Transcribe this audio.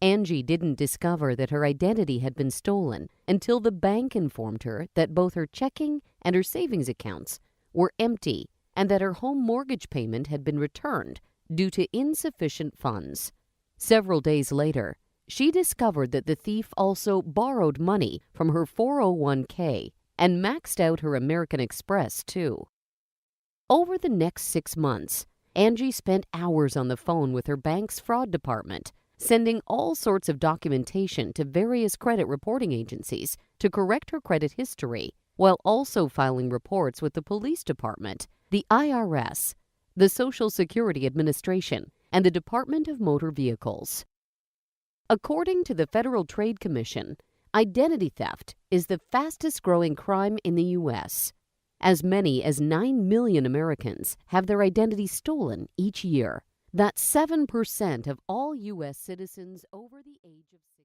Angie didn't discover that her identity had been stolen until the bank informed her that both her checking and her savings accounts were empty and that her home mortgage payment had been returned due to insufficient funds. Several days later, she discovered that the thief also borrowed money from her 401k and maxed out her American Express, too. Over the next 6 months, Angie spent hours on the phone with her bank's fraud department, sending all sorts of documentation to various credit reporting agencies to correct her credit history, while also filing reports with the police department, the IRS, the Social Security Administration, and the Department of Motor Vehicles. According to the Federal Trade Commission, identity theft is the fastest-growing crime in the U.S. As many as 9 million Americans have their identity stolen each year. That's 7% of all U.S. citizens over the age of 60.